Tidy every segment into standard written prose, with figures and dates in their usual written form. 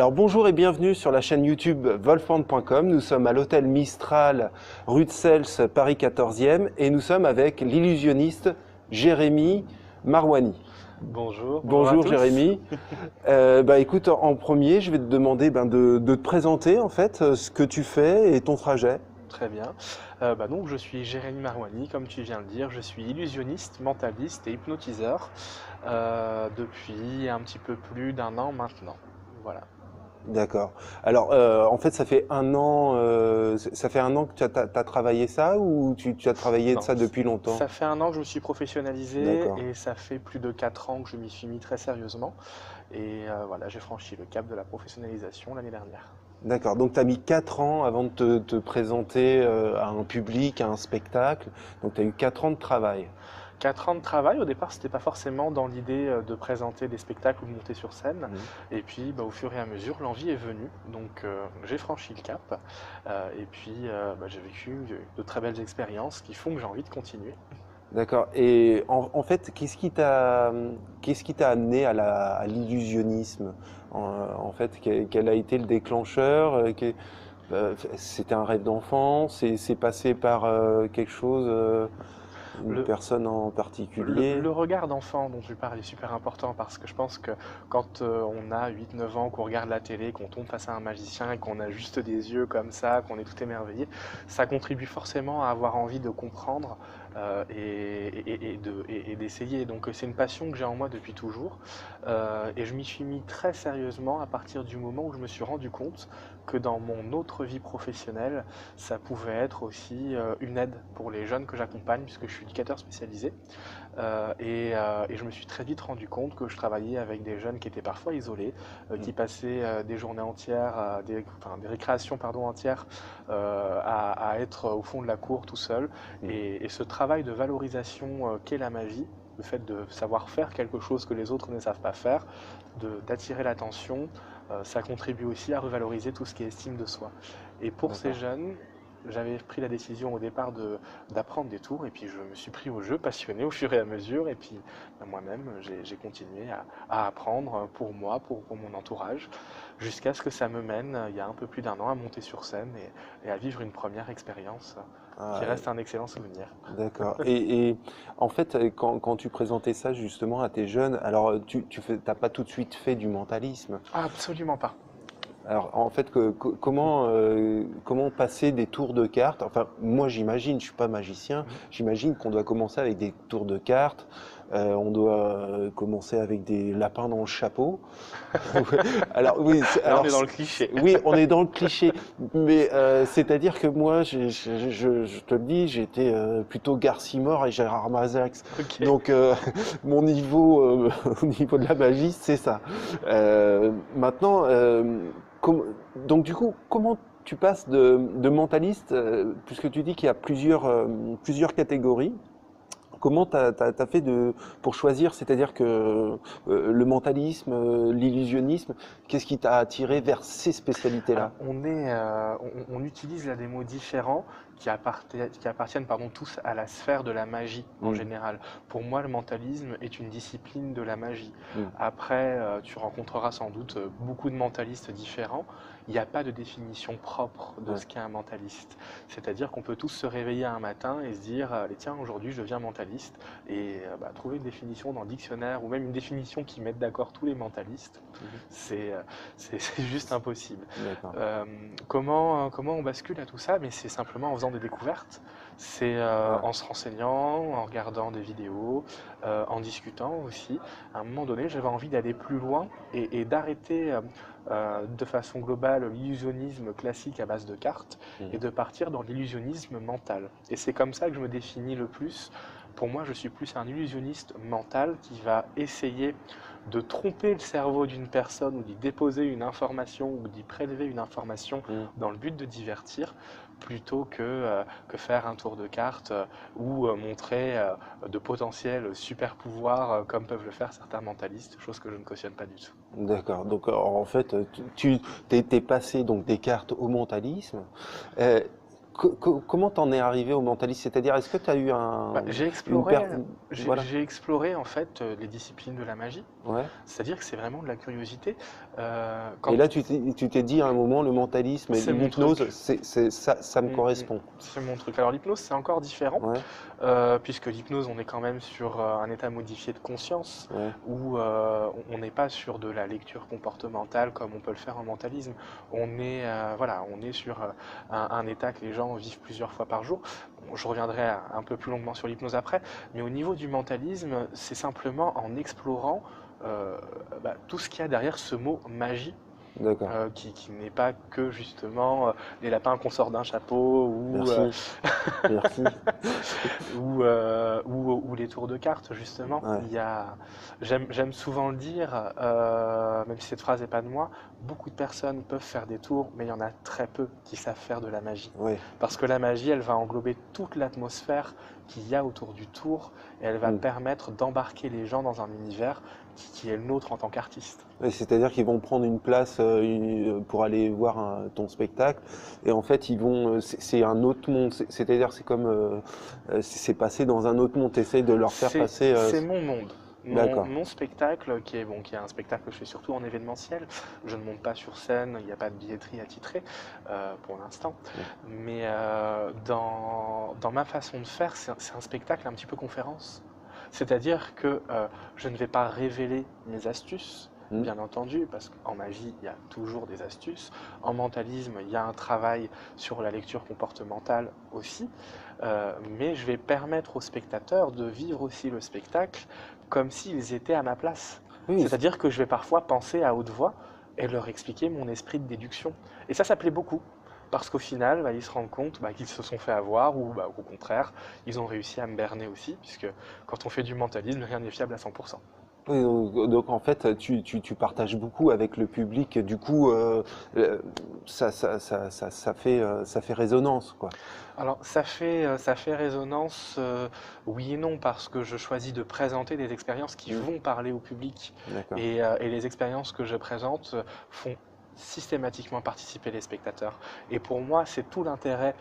Alors bonjour et bienvenue sur la chaîne YouTube wolfand.com. Nous sommes à l'hôtel Mistral, rue de Cels, Paris 14e et nous sommes avec l'illusionniste Jérémy Marouani. Bonjour à Bonjour tous. Jérémy. Écoute, en premier, je vais te demander de te présenter en fait ce que tu fais et ton trajet. Très bien. Donc, je suis Jérémy Marouani, comme tu viens de le dire. Je suis illusionniste, mentaliste et hypnotiseur depuis un petit peu plus d'un an maintenant. Voilà. D'accord. Alors en fait, ça fait un an que tu as travaillé ça ou tu as travaillé de Non, ça depuis longtemps? ça fait un an que je me suis professionnalisé D'accord. et ça fait plus de 4 ans que je m'y suis mis très sérieusement. Et voilà, j'ai franchi le cap de la professionnalisation l'année dernière. D'accord, donc tu as mis 4 ans avant de te présenter à un public, à un spectacle. Donc tu as eu 4 ans de travail. 4 ans de travail, au départ, c'était pas forcément dans l'idée de présenter des spectacles ou de monter sur scène. Mhm. Et puis, au fur et à mesure, l'envie est venue. Donc, j'ai franchi le cap. J'ai vécu de très belles expériences qui font que j'ai envie de continuer. D'accord. Et en fait, qu'est-ce qui t'a amené à l'illusionnisme? En fait, quel a été le déclencheur? C'était un rêve d'enfant? C'est passé par quelque chose, une Le, personne en particulier? le regard d'enfant dont tu parles est super important parce que je pense que quand on a 8 9 ans, qu'on regarde la télé, qu'on tombe face à un magicien et qu'on a juste des yeux comme ça, qu'on est tout émerveillé, ça contribue forcément à avoir envie de comprendre et d'essayer. Donc c'est une passion que j'ai en moi depuis toujours et je m'y suis mis très sérieusement à partir du moment où je me suis rendu compte que dans mon autre vie professionnelle, ça pouvait être aussi une aide pour les jeunes que j'accompagne puisque je suis éducateur spécialisé. Et je me suis très vite rendu compte que je travaillais avec des jeunes qui étaient parfois isolés, qui passaient des journées entières, des récréations entières à être au fond de la cour tout seul. Et ce travail de valorisation qu'est la magie, le fait de savoir faire quelque chose que les autres ne savent pas faire, d'attirer l'attention, ça contribue aussi à revaloriser tout ce qui est estime de soi. Et pour ces D'accord. jeunes, j'avais pris la décision au départ d'apprendre des tours et puis je me suis pris au jeu, passionné au fur et à mesure et puis moi-même j'ai continué à apprendre pour moi, pour mon entourage, jusqu'à ce que ça me mène il y a un peu plus d'un an à monter sur scène et à vivre une première expérience qui Ah, reste un excellent souvenir. d'accord. Et en fait, quand tu présentais ça justement à tes jeunes, alors t'as pas tout de suite fait du mentalisme. Absolument pas. Alors en fait, comment passer des tours de cartes? Enfin, moi j'imagine, je suis pas magicien, j'imagine qu'on doit commencer avec des tours de cartes, on doit commencer avec des lapins dans le chapeau. Alors oui, Là on est dans le cliché. oui, on est dans le cliché, mais c'est-à-dire que moi, je te le dis, j'étais plutôt Garcimore et Gérard Mazax, Ok. donc mon niveau au niveau de la magie, c'est ça. Maintenant, donc du coup, comment tu passes de mentaliste, puisque tu dis qu'il y a plusieurs catégories, comment t'as fait pour choisir, c'est-à-dire que le mentalisme, l'illusionnisme, qu'est-ce qui t'a attiré vers ces Alors, spécialités-là? on utilise là des mots différents qui appartiennent tous à la sphère de la magie en Hmm, général. Pour moi, le mentalisme est une discipline de la magie. hmm, Après, tu rencontreras sans doute beaucoup de mentalistes différents. Il n'y a pas de définition propre de ouais, ce qu'est un mentaliste. C'est-à-dire qu'on peut tous se réveiller un matin et se dire, tiens, aujourd'hui, je deviens mentaliste, et trouver une définition dans le dictionnaire ou même une définition qui mette d'accord tous les mentalistes, mhm, c'est c'est juste impossible. d'accord. Comment on bascule à tout ça? Mais c'est simplement en faisant des découvertes, c'est Ah, en se renseignant, en regardant des vidéos, en discutant aussi. À un moment donné, j'avais envie d'aller plus loin et d'arrêter de façon globale l'illusionnisme classique à base de cartes et mhm, de partir dans l'illusionnisme mental. Et c'est comme ça que je me définis le plus. Pour moi, je suis plus un illusionniste mental qui va essayer de tromper le cerveau d'une personne ou d'y déposer une information ou d'y prélever une information hmm. dans le but de divertir plutôt que faire un tour de cartes ou montrer de potentiels super pouvoirs comme peuvent le faire certains mentalistes, chose que je ne cautionne pas du tout. D'accord. Donc en fait, t'es passé donc des cartes au mentalisme. Euh, Comment t'en es arrivé au mentalisme? C'est-à-dire, est-ce que tu as eu Bah, j'ai une exploré, per... j'ai Voilà. j'ai exploré en fait les disciplines de la magie. Ouais. C'est-à-dire que c'est vraiment de la curiosité. Et Quand là, tu t'es dit à un moment, le mentalisme et c'est mon l'hypnose, truc. ça me Mm, mm. correspond. C'est mon truc. Alors l'hypnose, c'est encore différent, Ouais, puisque l'hypnose, on est quand même sur un état modifié de conscience, ouais. où on n'est pas sur de la lecture comportementale comme on peut le faire en mentalisme. Voilà, on est sur un état que les gens vivent plusieurs fois par jour. Bon, je reviendrai un peu plus longuement sur l'hypnose après, mais au niveau du mentalisme, c'est simplement en explorant tout ce qu'il y a derrière ce mot magie D'accord. qui n'est pas que justement les lapins qu'on sort d'un chapeau Merci, merci. ou les tours de cartes justement. Ouais, J'aime souvent le dire, même si cette phrase n'est pas de moi, beaucoup de personnes peuvent faire des tours, mais il y en a très peu qui savent faire de la magie. ouais. Parce que la magie, elle va englober toute l'atmosphère qu'il y a autour du tour et elle va Mm. permettre d'embarquer les gens dans un univers qui est le nôtre en tant qu'artiste. Ouais, c'est-à-dire qu'ils vont prendre une place pour aller voir ton spectacle et en fait ils vont c'est un autre monde, c'est-à-dire c'est comme c'est passé dans un autre monde, t'essayes de leur faire passer C'est mon monde. d'accord. Mon spectacle, qui est un spectacle que je fais surtout en événementiel, je ne monte pas sur scène, il n'y a pas de billetterie attitrée pour l'instant, Ouais. mais dans ma façon de faire, c'est un spectacle un petit peu conférence. C'est-à-dire que je ne vais pas révéler mes astuces, Mm. bien entendu, parce qu'en magie, il y a toujours des astuces. En mentalisme, il y a un travail sur la lecture comportementale aussi. Mais je vais permettre aux spectateurs de vivre aussi le spectacle comme s'ils étaient à ma place. Oui, C'est-à-dire que je vais parfois penser à haute voix et leur expliquer mon esprit de déduction. Et ça plaît beaucoup. Parce qu'au final, ils se rendent compte qu'ils se sont fait avoir ou au contraire, ils ont réussi à me berner aussi, puisque quand on fait du mentalisme, rien n'est fiable à 100%. oui, donc, en fait, tu partages beaucoup avec le public. Du coup, euh, ça fait résonance, quoi. Alors ça fait résonance, oui et non, parce que je choisis de présenter des expériences qui Mm. vont parler au public. D'accord. Et les expériences que je présente font systématiquement participer les spectateurs. Et pour moi, c'est tout l'intérêt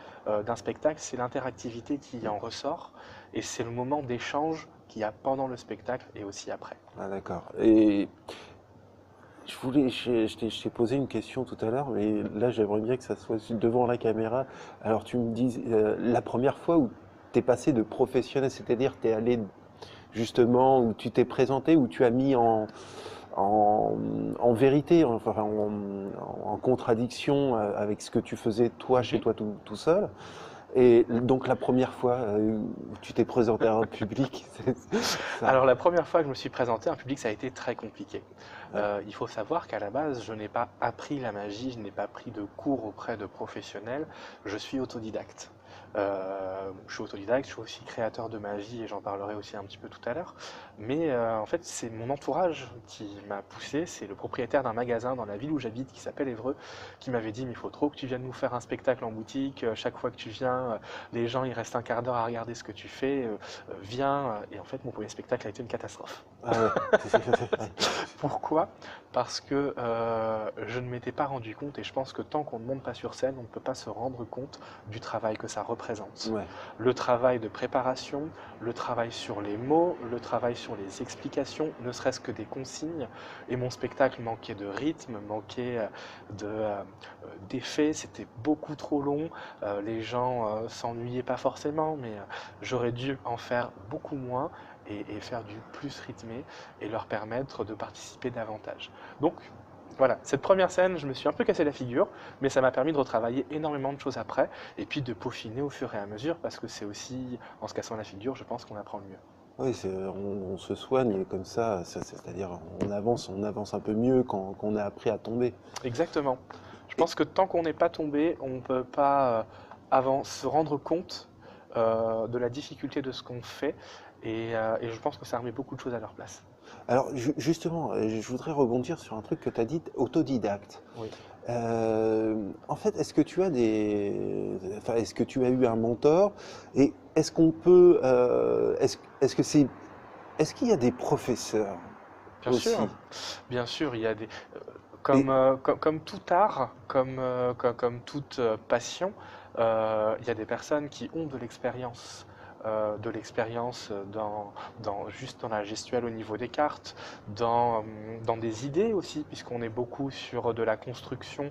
d'un spectacle, c'est l'interactivité qui en ressort, et c'est le moment d'échange qu'il y a pendant le spectacle et aussi après. Ah, d'accord. Et je t'ai posé une question tout à l'heure, mais là, j'aimerais bien que ça soit devant la caméra. Alors, tu me dis, la première fois où tu es passé de professionnel, c'est-à-dire tu es allé justement, où tu t'es présenté, où tu as mis en, en vérité, enfin, en contradiction avec ce que tu faisais toi, chez Mhm. toi tout seul. Et donc, la première fois où tu t'es présenté à un public, c'est ça. Alors la première fois que je me suis présenté à un public, ça a été très compliqué. Ouais. Il faut savoir qu'à la base, je n'ai pas appris la magie, je n'ai pas pris de cours auprès de professionnels, je suis autodidacte. Je suis autodidacte, je suis aussi créateur de magie et j'en parlerai aussi un petit peu tout à l'heure. Mais en fait, c'est mon entourage qui m'a poussé. C'est le propriétaire d'un magasin dans la ville où j'habite qui s'appelle Évreux qui m'avait dit: mais il faut trop que tu viennes nous faire un spectacle en boutique. Chaque fois que tu viens, les gens ils restent un quart d'heure à regarder ce que tu fais. Viens. Et en fait, mon premier spectacle a été une catastrophe. Ah ouais. Pourquoi? Parce que je ne m'étais pas rendu compte, et je pense que tant qu'on ne monte pas sur scène, on ne peut pas se rendre compte du travail que ça représente. Ouais. Le travail de préparation, le travail sur les mots, le travail sur les explications, ne serait-ce que des consignes. Et mon spectacle manquait de rythme, manquait d'effet, c'était beaucoup trop long. Les gens s'ennuyaient pas forcément, mais j'aurais dû en faire beaucoup moins et faire du plus rythmé et leur permettre de participer davantage. Donc voilà, cette première scène, je me suis un peu cassé la figure, mais ça m'a permis de retravailler énormément de choses après et puis de peaufiner au fur et à mesure parce que c'est aussi en se cassant la figure, je pense qu'on apprend le mieux. Oui, on se soigne comme ça, c'est-à-dire on avance un peu mieux quand on a appris à tomber. Exactement. Je Et, pense que tant qu'on n'est pas tombé, on ne peut pas se rendre compte de la difficulté de ce qu'on fait et je pense que ça remet beaucoup de choses à leur place. alors justement, je voudrais rebondir sur un truc que tu as dit, autodidacte. Oui. En fait, est-ce que tu as enfin, est-ce que tu as eu un mentor? Et est-ce qu'on peut, est-ce que est-ce qu'il y a des professeurs Bien aussi? sûr, bien sûr, il y a des Et comme tout art, comme toute passion, il y a des personnes qui ont de l'expérience de l'expérience juste dans la gestuelle au niveau des cartes, dans des idées aussi, puisqu'on est beaucoup sur de la construction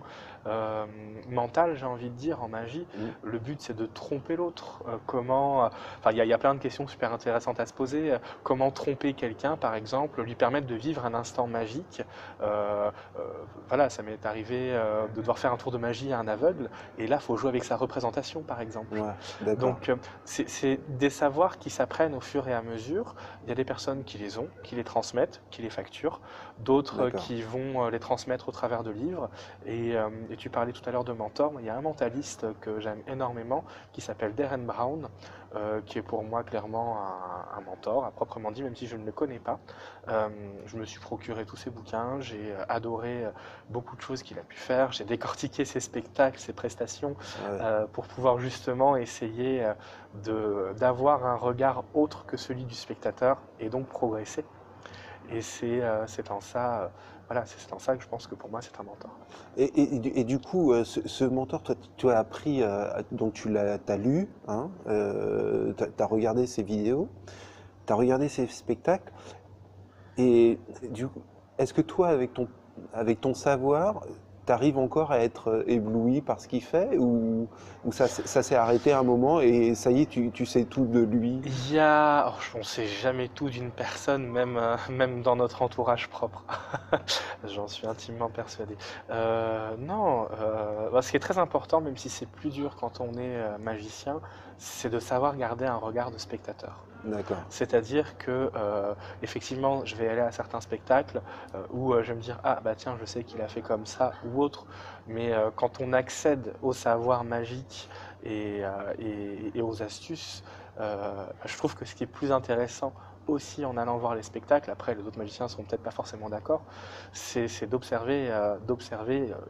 mentale, j'ai envie de dire, en magie. Mm. Le but, c'est de tromper l'autre. Enfin, il y a plein de questions super intéressantes à se poser. Comment tromper quelqu'un, par exemple, lui permettre de vivre un instant magique. Euh, euh, voilà, ça m'est arrivé de devoir faire un tour de magie à un aveugle, et là, il faut jouer avec sa représentation, par exemple. Ouais, d'accord. Donc, c'est des savoirs qui s'apprennent au fur et à mesure. Il y a des personnes qui les ont, qui les transmettent, qui les facturent, d'autres D'accord. qui vont les transmettre au travers de livres. Et tu parlais tout à l'heure de mentor. Il y a un mentaliste que j'aime énormément qui s'appelle Darren Brown, qui est pour moi clairement un mentor, à proprement dit, même si je ne le connais pas. Euh, je me suis procuré tous ses bouquins, j'ai adoré beaucoup de choses qu'il a pu faire, j'ai décortiqué ses spectacles, ses prestations, Ah ouais. pour pouvoir justement essayer d'avoir un regard autre que celui du spectateur et donc progresser. Et c'est en ça, voilà, c'est en ça que je pense que pour moi c'est un mentor. Et du coup, ce mentor, toi, tu as appris, donc t'as lu, hein, t'as regardé ses vidéos, t'as regardé ses spectacles, et du coup, est-ce que toi, avec ton savoir, t'arrives encore à être ébloui par ce qu'il fait, ou ça s'est arrêté à un moment et ça y est, tu sais tout de lui? On ne sait jamais tout d'une personne, même, même dans notre entourage propre. J'en suis intimement persuadé. Non, ce qui est très important, même si c'est plus dur quand on est magicien, c'est de savoir garder un regard de spectateur. D'accord. C'est-à-dire que, effectivement, je vais aller à certains spectacles où je vais me dire, ah bah tiens, je sais qu'il a fait comme ça ou autre, mais quand on accède au savoir magique et aux astuces, je trouve que ce qui est plus intéressant aussi en allant voir les spectacles, après les autres magiciens ne seront peut-être pas forcément d'accord, c'est d'observer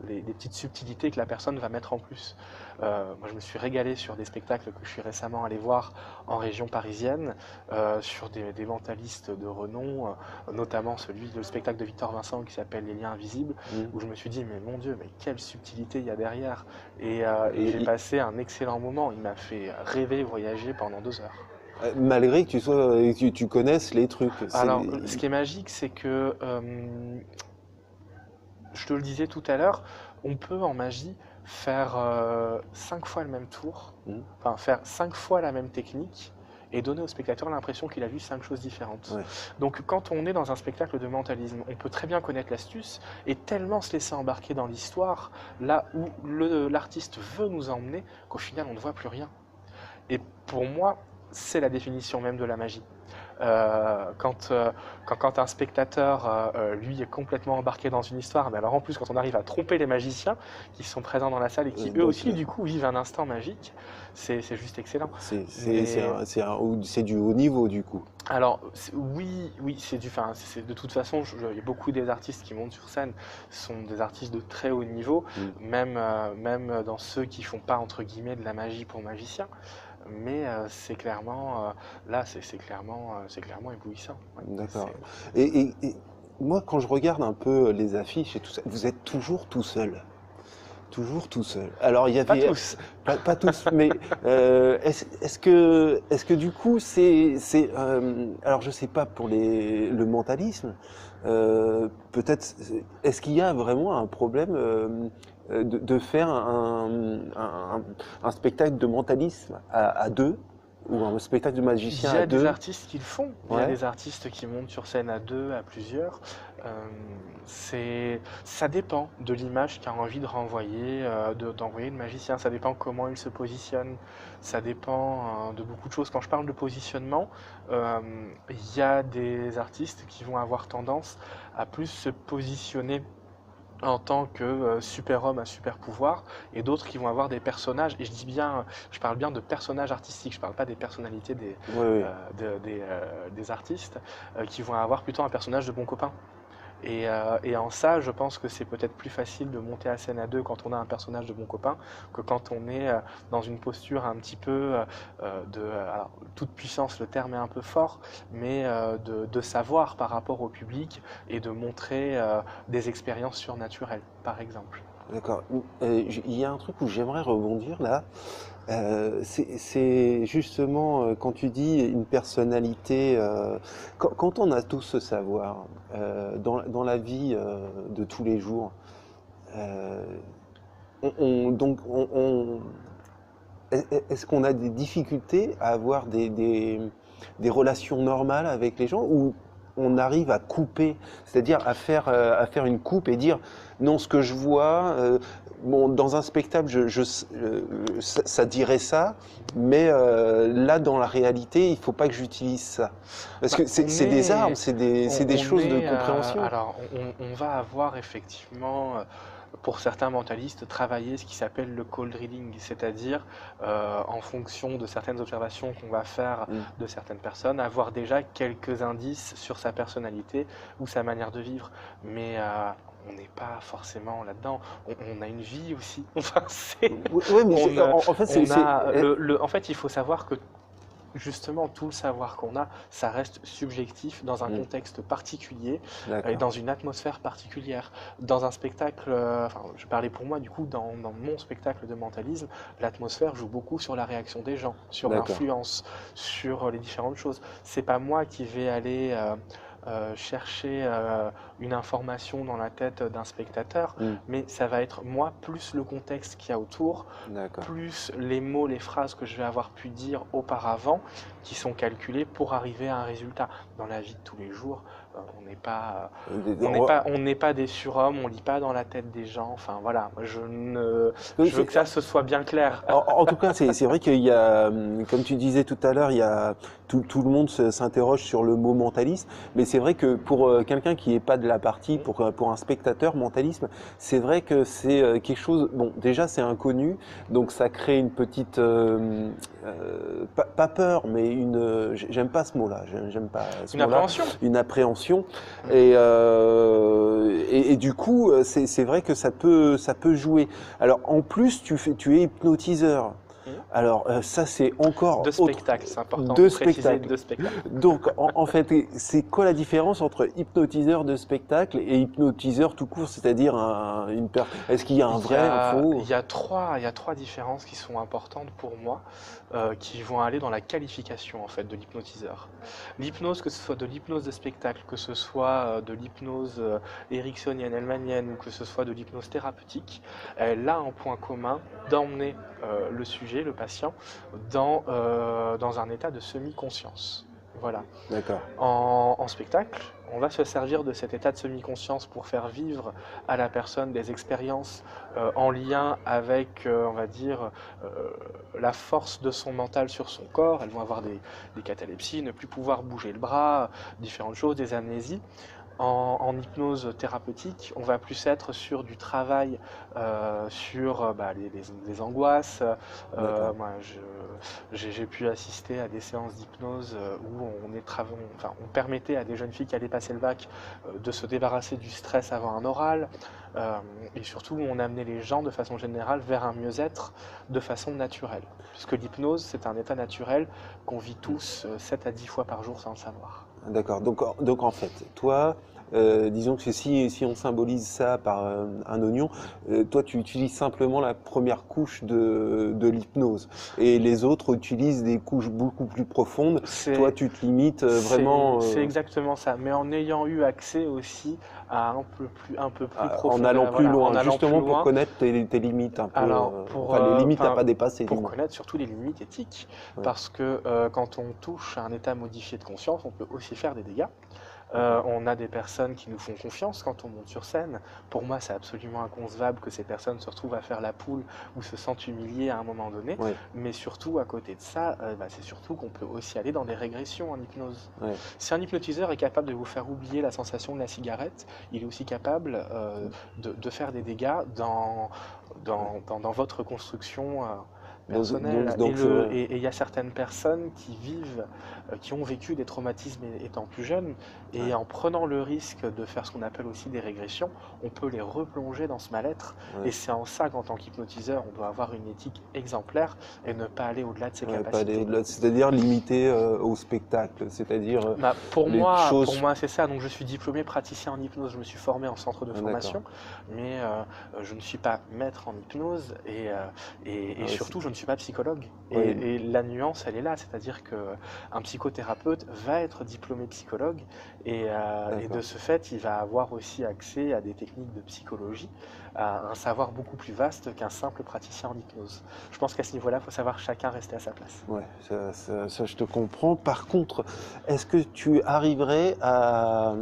les petites subtilités que la personne va mettre en plus. Moi, je me suis régalé sur des spectacles que je suis récemment allé voir en région parisienne, sur des mentalistes de renom, notamment le spectacle de Victor Vincent qui s'appelle Les Liens Invisibles, Mm. où je me suis dit, mais mon Dieu, mais quelle subtilité il y a derrière. Et j'ai Et, passé un excellent moment. Il m'a fait rêver, voyager pendant 2 heures. malgré que tu connaisses les trucs, Alors, ce qui est magique, c'est que, je te le disais tout à l'heure, on peut en magie faire 5 fois le même tour, Mm. enfin faire 5 fois la même technique et donner au spectateur l'impression qu'il a vu 5 choses différentes. Ouais. Donc quand on est dans un spectacle de mentalisme, on peut très bien connaître l'astuce et tellement se laisser embarquer dans l'histoire, là où l'artiste veut nous emmener, qu'au final on ne voit plus rien. Et pour moi, c'est la définition même de la magie. Euh, quand, euh, quand un spectateur, lui, est complètement embarqué dans une histoire, mais alors en plus, quand on arrive à tromper les magiciens qui sont présents dans la salle et qui eux Donc, aussi, du coup, vivent un instant magique, c'est juste excellent. c'est Mais c'est du haut niveau, du coup. alors, oui, oui, enfin, de toute façon, il y a beaucoup des artistes qui montent sur scène sont des artistes de très haut niveau, Mm. même dans ceux qui font pas entre guillemets de la magie pour magiciens. Mais c'est clairement, là, c'est clairement éblouissant. Ouais, D'accord. Et moi, quand je regarde un peu les affiches et tout ça, vous êtes toujours tout seul. Toujours tout seul. Alors, il y pas avait, tous. pas tous, mais est-ce que du coup, alors je sais pas pour le mentalisme, peut-être, est-ce qu'il y a vraiment un problème de faire un spectacle de mentalisme à deux, ou un spectacle de Il magicien y à a des deux? artistes qui le font. Il y a Ouais. des artistes qui montent sur scène à deux, à plusieurs. Ça dépend de l'image qu'a envie de renvoyer, d'envoyer le magicien. Ça dépend comment il se positionne. Ça dépend de beaucoup de choses. Quand je parle de positionnement, euh, il y a des artistes qui vont avoir tendance à plus se positionner en tant que super-homme à super-pouvoir, et d'autres qui vont avoir des personnages, et je parle bien de personnages artistiques, je parle pas des personnalités Oui, oui. des artistes, qui vont avoir plutôt un personnage de bon copain. Et en ça, je pense que c'est peut-être plus facile de monter à scène à deux quand on a un personnage de bon copain que quand on est dans une posture un petit peu alors, toute puissance, le terme est un peu fort, mais de savoir par rapport au public et de montrer des expériences surnaturelles, par exemple. D'accord. Il y a un truc où j'aimerais rebondir là. C'est justement quand tu dis une personnalité, quand on a tout ce savoir dans la vie de tous les jours, euh, donc est-ce qu'on a des difficultés à avoir des relations normales avec les gens ou on arrive à couper, c'est-à-dire à faire une coupe et dire non, ce que je vois, bon, dans un spectacle, ça dirait ça, mais là, dans la réalité, il faut pas que j'utilise ça. Parce Bah, que c'est des armes, c'est des on choses de est, compréhension. alors, on va avoir effectivement, pour certains mentalistes, travaillé ce qui s'appelle le cold reading, c'est-à-dire, en fonction de certaines observations qu'on va faire Mm. de certaines personnes, avoir déjà quelques indices sur sa personnalité ou sa manière de vivre. Mais on n'est pas forcément là-dedans. On a une vie aussi. Enfin, Ouais, mais on, en fait, on a en fait, il faut savoir que justement, tout le savoir qu'on a, ça reste subjectif dans un Mm. contexte particulier et D'accord, dans une atmosphère particulière. Dans un spectacle, enfin, je parlais pour moi, du coup, dans mon spectacle de mentalisme, l'atmosphère joue beaucoup sur la réaction des gens, sur d'accord. l'influence, sur les différentes choses. C'est pas moi qui vais aller chercher une information dans la tête d'un spectateur, Mm. mais ça va être moi plus le contexte qu'il y a autour, D'accord. plus les mots, les phrases que je vais avoir pu dire auparavant, qui sont calculés pour arriver à un résultat. Dans la vie de tous les jours, on n'est pas, on n'est pas des surhommes, on lit pas dans la tête des gens. Enfin voilà, Donc, je veux que ça se soit bien clair. en tout cas, c'est vrai qu'il y a, comme tu disais tout à l'heure, il y a tout le monde s'interroge sur le mot mentalisme, mais c'est vrai que pour quelqu'un qui n'est pas de la partie, pour un spectateur, mentalisme, c'est vrai que c'est quelque chose. Bon, déjà c'est inconnu, donc ça crée une petite, pas peur, mais j'aime pas ce mot-là, j'aime pas ce Une mot-là, appréhension. une appréhension, Mm. et du coup, c'est vrai que ça peut jouer. Alors en plus, tu es hypnotiseur. Mm. Alors ça c'est encore De autre spectacle, c'est important de de préciser spectacle. de spectacle. Donc en fait c'est quoi la différence entre hypnotiseur de spectacle et hypnotiseur tout court, c'est-à-dire est-ce qu'il y a un vrai, un faux? Il y a trois différences qui sont importantes pour moi, qui vont aller dans la qualification en fait de l'hypnotiseur. L'hypnose, que ce soit de l'hypnose de spectacle, que ce soit de l'hypnose ericksonienne, hellmanienne, ou que ce soit de l'hypnose thérapeutique, elle a un point commun d'emmener le sujet, le patient, dans un état de semi-conscience. Voilà. D'accord, En spectacle, on va se servir de cet état de semi-conscience pour faire vivre à la personne des expériences en lien avec, on va dire, euh, la force de son mental sur son corps. Elles vont avoir des catalepsies, ne plus pouvoir bouger le bras, différentes choses, des amnésies. En hypnose thérapeutique, on va plus être sur du travail sur bah, les angoisses. d'accord, Moi, j'ai pu assister à des séances d'hypnose où enfin, on permettait à des jeunes filles qui allaient passer le bac de se débarrasser du stress avant un oral. euh, et surtout, on amenait les gens de façon générale vers un mieux-être de façon naturelle. Puisque l'hypnose, c'est un état naturel qu'on vit tous 7 à 10 fois par jour sans le savoir. d'accord. Donc en fait, toi, disons que si on symbolise ça par un oignon, toi tu utilises simplement la première couche de l'hypnose et les autres utilisent des couches beaucoup plus profondes. Toi C'est tu te limites vraiment c'est exactement ça, mais en ayant eu accès aussi à un peu plus en profond, allant plus voilà, en loin, allant plus justement pour loin. connaître tes limites un peu, Alors, enfin les limites à enfin, pas dépasser du pour moins. connaître surtout les limites éthiques, Ouais, parce que quand on touche à un état modifié de conscience, on peut aussi faire des dégâts. d'accord. On a des personnes qui nous font confiance quand on monte sur scène. Pour moi, c'est absolument inconcevable que ces personnes se retrouvent à faire la poule ou se sentent humiliées à un moment donné. Ouais, Mais surtout, à côté de ça, bah, c'est surtout qu'on peut aussi aller dans des régressions en hypnose. ouais. Si un hypnotiseur est capable de vous faire oublier la sensation de la cigarette, il est aussi capable de faire des dégâts dans votre construction personnel. Donc, Et il y a certaines personnes qui vivent, qui ont vécu des traumatismes étant plus jeunes, et ouais, en prenant le risque de faire ce qu'on appelle aussi des régressions, on peut les replonger dans ce mal-être. ouais. Et c'est en ça qu'en tant qu'hypnotiseur, on doit avoir une éthique exemplaire et ne pas aller au-delà de ses Ouais, pas aller capacités. au-delà, c'est-à-dire limité au spectacle, c'est-à-dire Bah, les pour choses. moi, c'est ça. Donc, je suis diplômé praticien en hypnose. Je me suis formé en centre de Ah, d'accord. formation, mais je ne suis pas maître en hypnose et Ah ouais, surtout, je ne suis pas psychologue. ouais, Et la nuance, elle est là. C'est-à-dire qu'un psychothérapeute va être diplômé psychologue et de d'accord. ce fait, il va avoir aussi accès à des techniques de psychologie, à un savoir beaucoup plus vaste qu'un simple praticien en hypnose. Je pense qu'à ce niveau-là, il faut savoir chacun rester à sa place. Ouais, ça, je te comprends. Par contre, est-ce que tu arriverais à...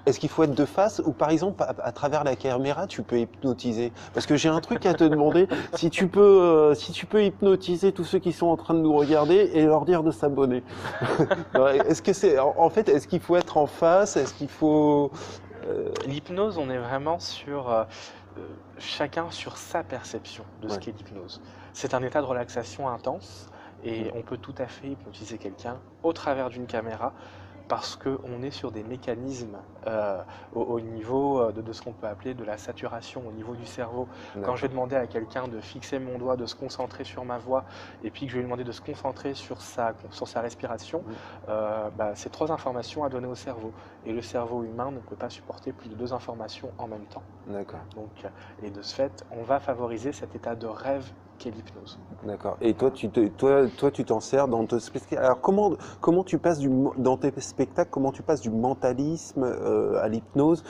Est-ce qu'il faut être de face ou par exemple à travers la caméra tu peux hypnotiser? Parce que j'ai un truc à te demander, si tu peux hypnotiser tous ceux qui sont en train de nous regarder et leur dire de s'abonner. Ouais, est-ce que c'est en fait est-ce qu'il faut être en face? Est-ce qu'il faut L'hypnose, on est vraiment sur chacun sur sa perception de ce ouais, qu'est l'hypnose. C'est un état de relaxation intense mm, et on peut tout à fait hypnotiser quelqu'un au travers d'une caméra parce qu'on est sur des mécanismes au niveau de ce qu'on peut appeler de la saturation, au niveau du cerveau. Quand je vais d'accord. demander à quelqu'un de fixer mon doigt, de se concentrer sur ma voix, et puis que je vais lui demander de se concentrer sur sa respiration, Mm, c'est trois informations à donner au cerveau. Et le cerveau humain ne peut pas supporter plus de deux informations en même temps. d'accord. Donc, et de ce fait, on va favoriser cet état de rêve qu'est l'hypnose. D'accord. Et toi, toi, tu t'en sers dans tes spectacles. Alors, comment tu passes dans tes spectacles, comment tu passes du mentalisme à l'hypnose?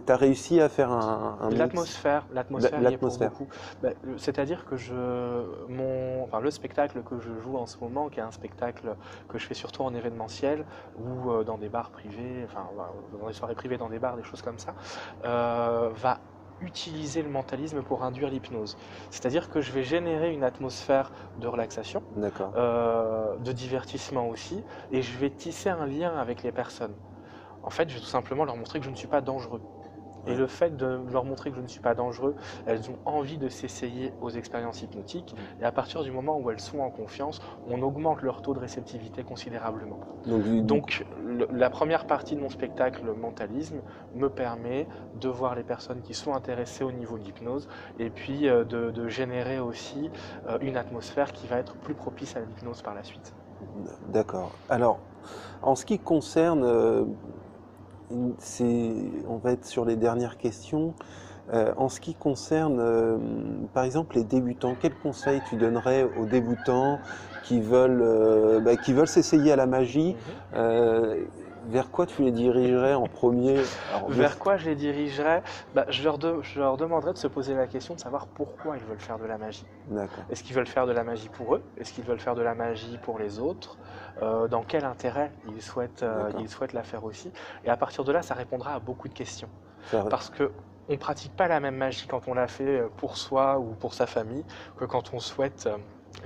T'as réussi à faire un mix, L'atmosphère y est pour l'atmosphère. beaucoup. C'est-à-dire que le spectacle que je joue en ce moment, qui est un spectacle que je fais surtout en événementiel ou dans des bars privés, enfin dans des soirées privées, dans des bars, des choses comme ça, va utiliser le mentalisme pour induire l'hypnose. C'est-à-dire que je vais générer une atmosphère de relaxation, D'accord. de divertissement aussi, et je vais tisser un lien avec les personnes. En fait, je vais tout simplement leur montrer que je ne suis pas dangereux. Et Ouais. le fait de leur montrer que je ne suis pas dangereux, elles ont envie de s'essayer aux expériences hypnotiques. Mm. Et à partir du moment où elles sont en confiance, on augmente leur taux de réceptivité considérablement. Donc, Donc la première partie de mon spectacle, le mentalisme, me permet de voir les personnes qui sont intéressées au niveau de l'hypnose et puis de générer aussi une atmosphère qui va être plus propice à l'hypnose par la suite. d'accord. Alors, en ce qui concerne, on va être sur les dernières questions. En ce qui concerne, par exemple, les débutants, quels conseils tu donnerais aux débutants qui veulent s'essayer à la magie? Mhm. Vers quoi tu les dirigerais en premier? Alors, Vers quoi je les dirigerais? Je leur demanderais de se poser la question de savoir pourquoi ils veulent faire de la magie. d'accord, Est-ce qu'ils veulent faire de la magie pour eux? Est-ce qu'ils veulent faire de la magie pour les autres? Dans quel intérêt d'accord. ils souhaitent la faire aussi? Et à partir de là, ça répondra à beaucoup de questions. Faire- Parce que on ne pratique pas la même magie quand on la fait pour soi ou pour sa famille que quand on souhaite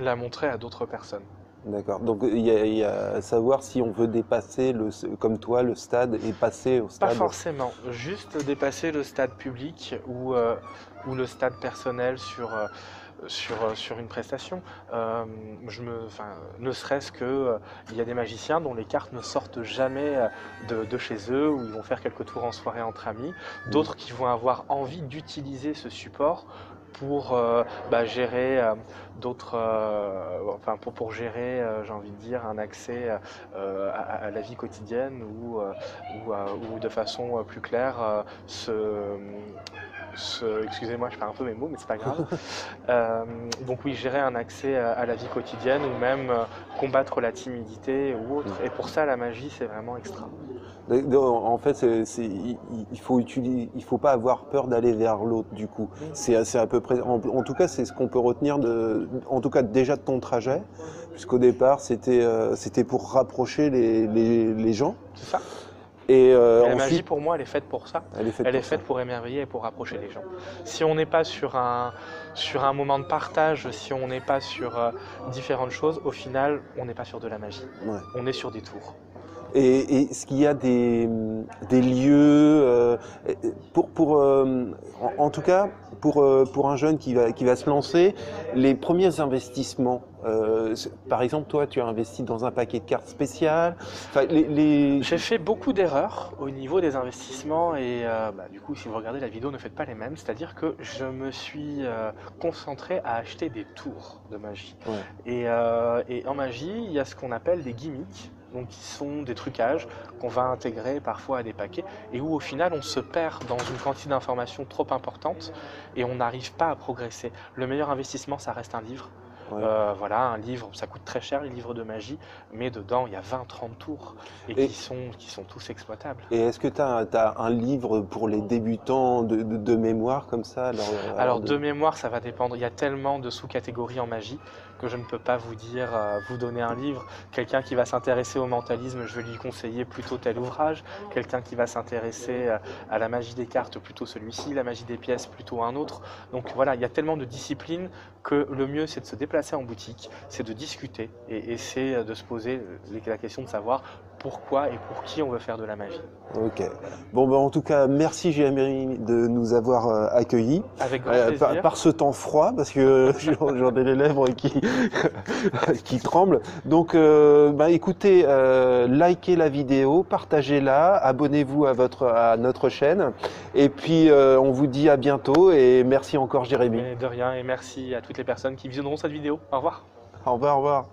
la montrer à d'autres personnes. D'accord. Donc il y a à savoir si on veut dépasser comme toi le stade et passer au Pas stade. forcément, juste dépasser le stade public ou le stade personnel sur une prestation. Ne serait-ce que il y a des magiciens dont les cartes ne sortent jamais de chez eux, où ils vont faire quelques tours en soirée entre amis, Mm. d'autres qui vont avoir envie d'utiliser ce support pour gérer pour gérer, j'ai envie de dire, un accès à la vie quotidienne ou de façon plus claire excusez-moi, je perds un peu mes mots, mais c'est pas grave. Donc oui, gérer un accès à la vie quotidienne ou même combattre la timidité ou autre. Et pour ça, la magie, c'est vraiment extra. En fait, il faut pas avoir peur d'aller vers l'autre du coup. C'est à peu près, en tout cas, c'est ce qu'on peut retenir en tout cas déjà de ton trajet, puisqu'au départ c'était pour rapprocher les gens. C'est ça. Et Et la magie, ensuite, pour moi, elle est faite pour ça. elle est faite Elle est pour ça. faite pour émerveiller et pour rapprocher les gens. Si on n'est pas sur un moment de partage, si on n'est pas sur différentes choses, au final, on n'est pas sur de la magie. Ouais. On est sur des tours. Et est-ce qu'il y a des lieux, en tout cas, pour un jeune qui va se lancer, les premiers investissements, par exemple, toi, tu as investi dans un paquet de cartes spéciales. Enfin, J'ai fait beaucoup d'erreurs au niveau des investissements et du coup, si vous regardez la vidéo, ne faites pas les mêmes. C'est-à-dire que je me suis concentré à acheter des tours de magie. Ouais. Et en magie, il y a ce qu'on appelle des gimmicks, donc qui sont des trucages qu'on va intégrer parfois à des paquets et où au final on se perd dans une quantité d'informations trop importante et on n'arrive pas à progresser. Le meilleur investissement, ça reste un livre. Ouais. Voilà, un livre, ça coûte très cher les livres de magie, mais dedans il y a 20-30 tours et qui sont tous exploitables. Et est-ce que tu as un livre pour les débutants de mémoire comme ça? Alors de mémoire, ça va dépendre. Il y a tellement de sous-catégories en magie que je ne peux pas vous dire, vous donner un livre. Quelqu'un qui va s'intéresser au mentalisme, je vais lui conseiller plutôt tel ouvrage. Quelqu'un qui va s'intéresser à la magie des cartes, plutôt celui-ci. La magie des pièces, plutôt un autre. Donc voilà, il y a tellement de disciplines que le mieux c'est de se déplacer en boutique, c'est de discuter et c'est de se poser la question de savoir pourquoi et pour qui on veut faire de la magie. Ok. Bon, en tout cas, merci Jérémy de nous avoir accueillis. Avec grand plaisir. Par ce temps froid, parce que j'en ai les lèvres qui tremblent. Donc, écoutez, likez la vidéo, partagez-la, abonnez-vous à notre chaîne. Et puis, on vous dit à bientôt et merci encore Jérémy. Mais de rien et merci à toutes les personnes qui visionneront cette vidéo. Au revoir. Au revoir, au revoir.